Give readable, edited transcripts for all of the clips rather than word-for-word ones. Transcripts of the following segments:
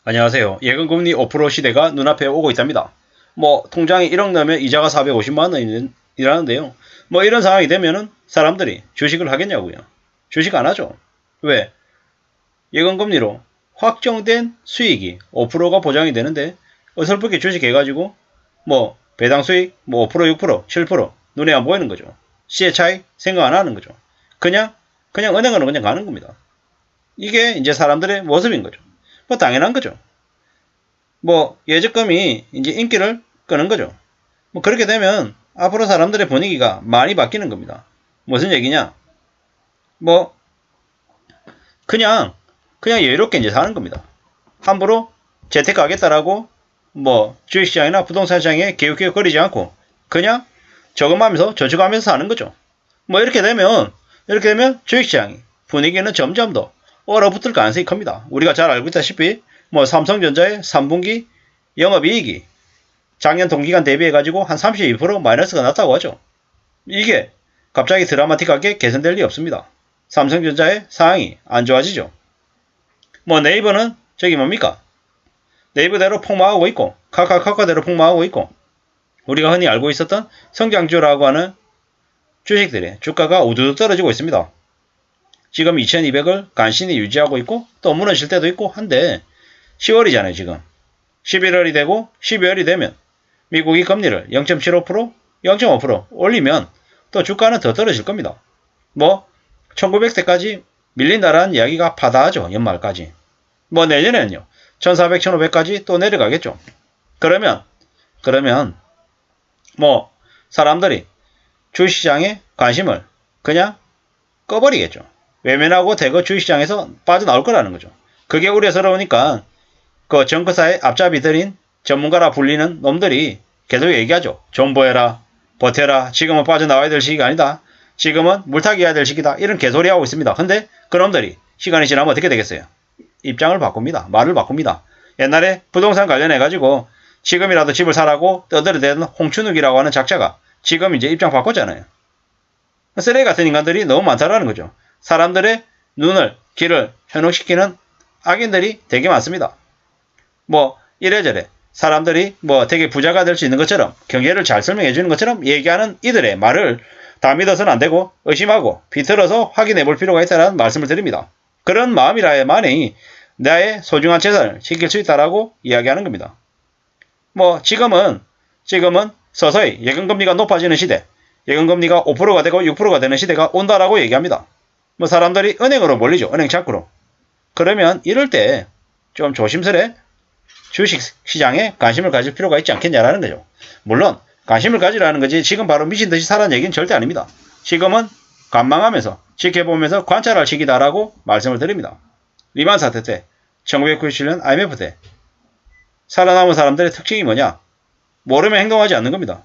안녕하세요. 예금금리 5% 시대가 눈앞에 오고 있답니다. 통장에 1억 넣으면 이자가 450만원이라는데요. 이런 상황이 되면은 사람들이 주식을 하겠냐고요. 주식 안 하죠. 왜? 예금금리로 확정된 수익이 5%가 보장이 되는데 어설프게 주식해가지고 배당 수익 5% 6% 7% 눈에 안 보이는 거죠. 시의 차익 생각 안 하는 거죠. 그냥 은행으로 그냥 가는 겁니다. 이게 이제 사람들의 모습인 거죠. 당연한 거죠. 예적금이 이제 인기를 끄는 거죠. 그렇게 되면 앞으로 사람들의 분위기가 많이 바뀌는 겁니다. 무슨 얘기냐? 그냥 여유롭게 이제 사는 겁니다. 함부로 재테크하겠다라고 주식시장이나 부동산 시장에 개웃개웃거리지 않고 그냥 저금하면서 저축하면서 사는 거죠. 이렇게 되면 주식시장이 분위기는 점점 더 얼어붙을 가능성이 큽니다. 우리가 잘 알고 있다시피 삼성전자의 3분기 영업이익이 작년 동기간 대비해가지고 한 32% 마이너스가 났다고 하죠. 이게 갑자기 드라마틱하게 개선될 리 없습니다. 삼성전자의 상황이 안 좋아지죠. 네이버는 뭡니까? 네이버대로 폭망하고 있고 카카오대로 폭망하고 있고 우리가 흔히 알고 있었던 성장주라고 하는 주식들의 주가가 우두둑 떨어지고 있습니다. 지금 2200을 간신히 유지하고 있고 또 무너질 때도 있고 한데 10월이잖아요 지금. 11월이 되고 12월이 되면 미국이 금리를 0.75%, 0.5% 올리면 또 주가는 더 떨어질 겁니다. 1900대까지 밀린다라는 이야기가 파다하죠. 연말까지. 내년에는요. 1400, 1500까지 또 내려가겠죠. 그러면 사람들이 주식시장에 관심을 그냥 꺼버리겠죠. 외면하고 대거 주식시장에서 빠져나올 거라는 거죠. 그게 우려스러우니까 그 정크사의 앞잡이들인 전문가라 불리는 놈들이 계속 얘기하죠. 정보해라, 버텨라, 지금은 빠져나와야 될 시기가 아니다. 지금은 물타기 해야 될 시기다. 이런 개소리 하고 있습니다. 근데 그놈들이 시간이 지나면 어떻게 되겠어요? 입장을 바꿉니다. 말을 바꿉니다. 옛날에 부동산 관련해가지고 지금이라도 집을 사라고 떠들어대던 홍춘욱이라고 하는 작자가 지금 이제 입장 바꿨잖아요. 쓰레기 같은 인간들이 너무 많다라는 거죠. 사람들의 눈을, 귀를 현혹시키는 악인들이 되게 많습니다. 이래저래 사람들이 되게 부자가 될 수 있는 것처럼 경제를 잘 설명해 주는 것처럼 얘기하는 이들의 말을 다 믿어서는 안 되고 의심하고 비틀어서 확인해 볼 필요가 있다는 말씀을 드립니다. 그런 마음이라야만이 나의 소중한 재산을 지킬 수 있다라고 이야기하는 겁니다. 지금은 서서히 예금금리가 높아지는 시대, 예금금리가 5%가 되고 6%가 되는 시대가 온다라고 얘기합니다. 사람들이 은행으로 몰리죠. 은행 창구로. 그러면 이럴 때 좀 조심스레 주식시장에 관심을 가질 필요가 있지 않겠냐라는 거죠. 물론 관심을 가지라는 거지 지금 바로 미친 듯이 사라는 얘기는 절대 아닙니다. 지금은 관망하면서 지켜보면서 관찰할 시기다라고 말씀을 드립니다. 리만 사태 때 1997년 IMF 때 살아남은 사람들의 특징이 뭐냐? 모르면 행동하지 않는 겁니다.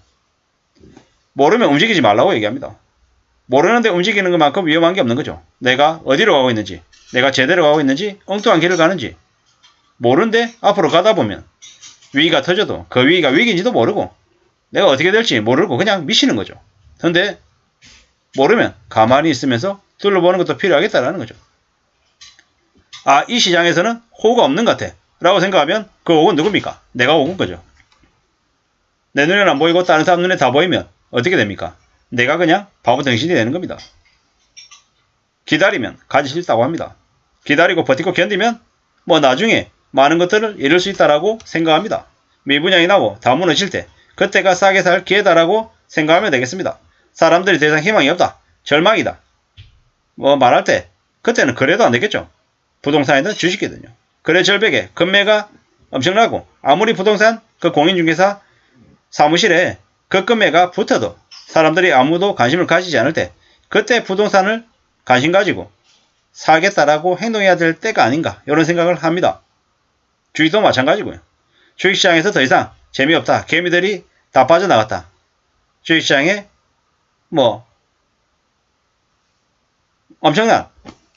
모르면 움직이지 말라고 얘기합니다. 모르는데 움직이는 것만큼 위험한 게 없는 거죠. 내가 어디로 가고 있는지, 내가 제대로 가고 있는지, 엉뚱한 길을 가는지 모르는데 앞으로 가다 보면 위기가 터져도 그 위기가 위기인지도 모르고 내가 어떻게 될지 모르고 그냥 미치는 거죠. 근데 모르면 가만히 있으면서 둘러보는 것도 필요하겠다라는 거죠. 이 시장에서는 호구가 없는 것 같아 라고 생각하면 그 호구는 누굽니까? 내가 호구인 거죠. 내 눈에는 안 보이고 다른 사람 눈에 다 보이면 어떻게 됩니까? 내가 그냥 바보 덩신이 되는 겁니다. 기다리면 가질 수 있다고 합니다. 기다리고 버티고 견디면 나중에 많은 것들을 이룰 수 있다라고 생각합니다. 미분양이 나고 다 무너질 때 그때가 싸게 살 기회다라고 생각하면 되겠습니다. 사람들이 더 이상 희망이 없다. 절망이다. 말할 때 그때는 그래도 안 되겠죠. 부동산이든 주식이든요. 그래 절벽에 금매가 엄청나고 아무리 부동산 그 공인중개사 사무실에 그 금매가 붙어도 사람들이 아무도 관심을 가지지 않을 때 그때 부동산을 관심 가지고 사겠다라고 행동해야 될 때가 아닌가 이런 생각을 합니다. 주식도 마찬가지고요. 주식시장에서 더 이상 재미없다. 개미들이 다 빠져나갔다. 주식시장에 엄청난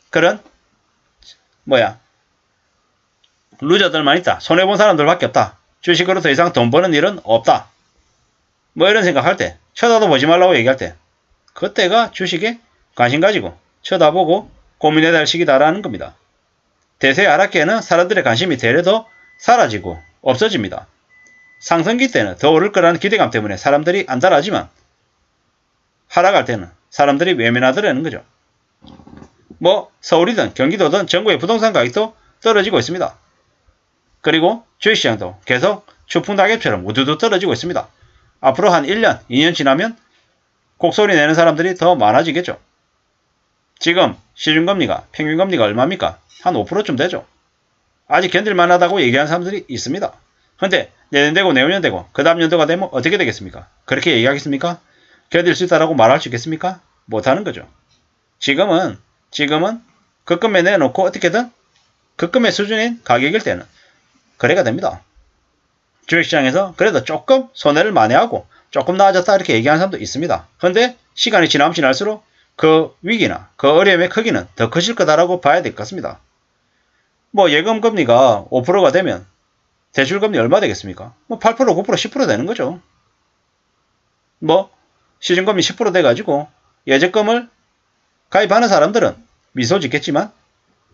그런 루저들만 있다. 손해본 사람들밖에 없다. 주식으로 더 이상 돈 버는 일은 없다. 이런 생각할 때 쳐다도 보지 말라고 얘기할 때 그때가 주식에 관심 가지고 쳐다보고 고민해야 될 시기다라는 겁니다. 대세 하락기에는 사람들의 관심이 되려 더 사라지고 없어집니다. 상승기 때는 더 오를 거라는 기대감 때문에 사람들이 안달하지만 하락할 때는 사람들이 외면하더라는 거죠. 뭐 서울이든 경기도든 전국의 부동산 가격도 떨어지고 있습니다. 그리고 주식시장도 계속 추풍 낙엽처럼 우두두 떨어지고 있습니다. 앞으로 한 1년, 2년 지나면 곡소리 내는 사람들이 더 많아지겠죠. 지금 시중금리가 평균금리가 얼마입니까? 한 5%쯤 되죠. 아직 견딜만하다고 얘기하는 사람들이 있습니다. 근데 내년 되고 내후년 되고 그 다음 연도가 되면 어떻게 되겠습니까? 그렇게 얘기하겠습니까? 견딜 수 있다라고 말할 수 있겠습니까? 못하는 거죠. 지금은 급금에 내놓고 어떻게든 급금의 수준인 가격일 때는 거래가 됩니다. 주식시장에서 그래도 조금 손해를 만회하고 조금 나아졌다 이렇게 얘기하는 사람도 있습니다. 그런데 시간이 지나면 지날수록 그 위기나 그 어려움의 크기는 더 커질 거다라고 봐야 될 것 같습니다. 뭐 예금금리가 5%가 되면 대출금리 얼마 되겠습니까? 뭐 8%, 9%, 10% 되는 거죠. 뭐 시중금리 10% 돼가지고 예적금을 가입하는 사람들은 미소 짓겠지만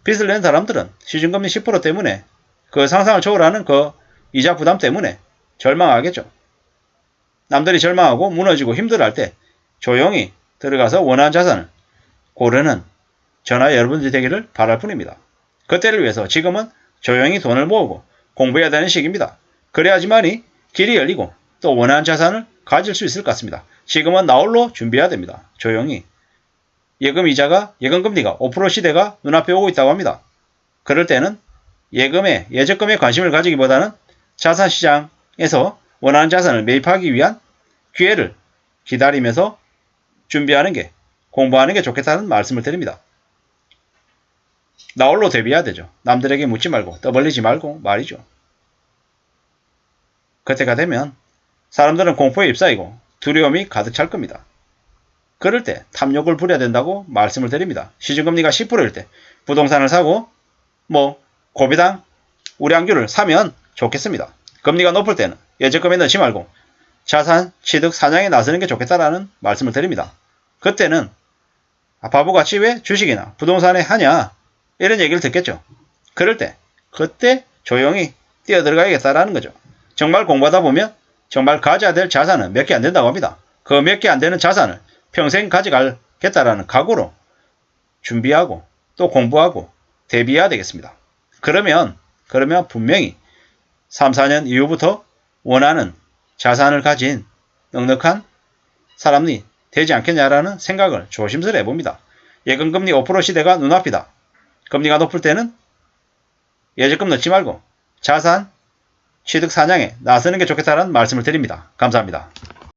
빚을 낸 사람들은 시중금리 10% 때문에 그 상상을 초월하는 그 이자 부담 때문에 절망하겠죠. 남들이 절망하고 무너지고 힘들어할 때 조용히 들어가서 원하는 자산을 고르는 저나 여러분들이 되기를 바랄 뿐입니다. 그때를 위해서 지금은 조용히 돈을 모으고 공부해야 되는 시기입니다. 그래야지만이 길이 열리고 또 원하는 자산을 가질 수 있을 것 같습니다. 지금은 나홀로 준비해야 됩니다. 조용히. 예금금리가 5% 시대가 눈앞에 오고 있다고 합니다. 그럴 때는 예적금에 관심을 가지기보다는 자산시장에서 원하는 자산을 매입하기 위한 기회를 기다리면서 준비하는 게, 공부하는 게 좋겠다는 말씀을 드립니다. 나홀로 대비해야 되죠. 남들에게 묻지 말고 떠벌리지 말고 말이죠. 그때가 되면 사람들은 공포에 휩싸이고 두려움이 가득 찰 겁니다. 그럴 때 탐욕을 부려야 된다고 말씀을 드립니다. 시중금리가 10%일 때 부동산을 사고 뭐 고비당 우량주를 사면 좋겠습니다. 금리가 높을 때는 예적금에 넣지 말고 자산 취득 사냥에 나서는 게 좋겠다라는 말씀을 드립니다. 그때는 바보같이 왜 주식이나 부동산에 하냐 이런 얘기를 듣겠죠. 그럴 때 그때 조용히 뛰어들어가야겠다라는 거죠. 정말 공부하다 보면 정말 가져야 될 자산은 몇 개 안 된다고 합니다. 그 몇 개 안 되는 자산을 평생 가져가겠다라는 각오로 준비하고 또 공부하고 대비해야 되겠습니다. 그러면 분명히 3, 4년 이후부터 원하는 자산을 가진 넉넉한 사람이 되지 않겠냐라는 생각을 조심스레 해봅니다. 예금금리 5% 시대가 눈앞이다. 금리가 높을 때는 예적금 넣지 말고 자산 취득 사냥에 나서는 게 좋겠다는 말씀을 드립니다. 감사합니다.